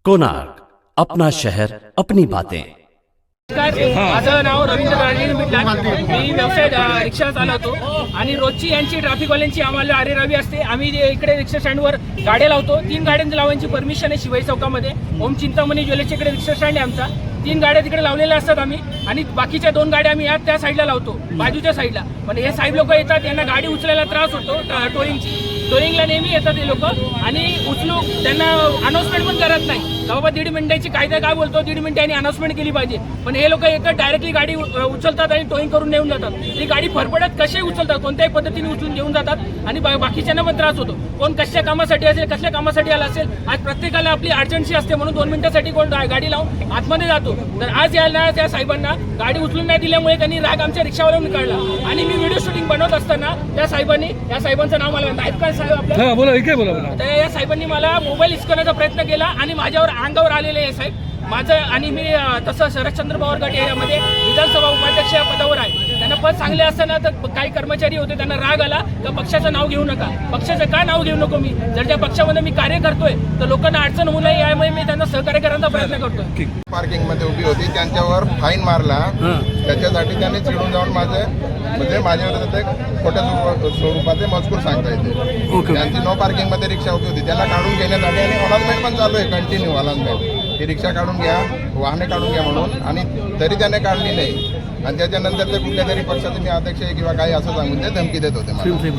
कोणार्क, अपना शहर अपनी बातें। माझं नाव रवींद्र राजे मिटलाट। मी व्यवसाय रिक्षा चालवतो आणि रोजची यांची ट्रॅफिकवाल्यांची आम्हाला अरेरावी असते। आम्ही इकडे रिक्षा स्टँडवर गाड्या लावतो। 3 गाड्यांची लावायची परमिशन आहे शिवाई चौकामध्ये। ओम चिंतामणी ज्वेलर्सच्या इकडे रिक्षा स्टँड आहे आमचा। 3 गाड्या तिकडे लावलेल्या असतात आम्ही आणि बाकीच्या 2 गाड्या आम्ही त्या साईडला लावतो, बाजूच्या साईडला। पण हे साहेब लोक येतात, यांना गाडी उचलायला त्रास होतो टोईंगला नेहमी येतात हे लोक आणि उचलू त्यांना अनाउन्समेंट पण करत नाही। बाबा 1.5 मिनिटाची कायदा काय बोलतो, 1.5 मिनिटांनी अनाउन्समेंट केली पाहिजे। पण हे लोक येतात डायरेक्टली गाडी उचलतात आणि टोईंग करून नेऊन जातात। ती गाडी फरफडत कसे उचलतात, कोणत्याही पद्धतीने उचलून घेऊन जातात आणि बाकीच्यांना पण त्रास होतो। कोण कशा कामासाठी असेल, कसल्या कामासाठी आला असेल, आज प्रत्येकाला आपली अर्जन्सी असते म्हणून 2 मिनिटासाठी कोण गाडी लावून आतमध्ये जातो। तर आज यायला त्या साहेबांना गाडी उचलून नाही दिल्यामुळे त्यांनी राग आमच्या रिक्षावाल्यावर काढला आणि मी व्हिडिओ शूटिंग बनवत असताना त्या साहेबांचं नाव मला नाईक साहेब आपल्या बोला या साहेबांनी मला मोबाईल हिसकण्याचा प्रयत्न केला आणि माझ्यावर अंगावर आलेले आहे साहेब माझं। आणि मी तसं शरदचंद्र पवार गट एरियामध्ये विधानसभा उपाध्यक्ष या पदावर आहे। त्यांना पद चांगले असताना तर काही कर्मचारी होते, त्यांना राग आला तर पक्षाचं नाव घेऊ नका। पक्षाचं का नाव घेऊ नको? मी जर त्या पक्षामध्ये मी कार्य करतोय तर लोकांना अडचण होऊ नये यामुळे मी त्यांना सहकार्य करण्याचा प्रयत्न करतोय। पार्किंग मध्ये उभी होती, त्यांच्यावर फाईन मारला, त्याच्यासाठी त्यांनी चिडून जाऊन माझ्यावर खोट्या स्वरूपाचे मजकूर सांगता येते। त्यांची नो पार्किंग मध्ये रिक्षा उभी होती, त्यांना काढून घेण्यात आली आणि अनाउन्समेंट पण चालू आहे, कंटिन्यू अनाउन्समेंट ही रिक्षा काढून घ्या, वाहने काढून घ्या म्हणून, आणि तरी त्याने काढली नाही। आणि त्याच्यानंतर ते कुठल्या तरी पक्षाचे मी अध्यक्ष आहे किंवा काही असं सांगून ते धमकी देत होते मला।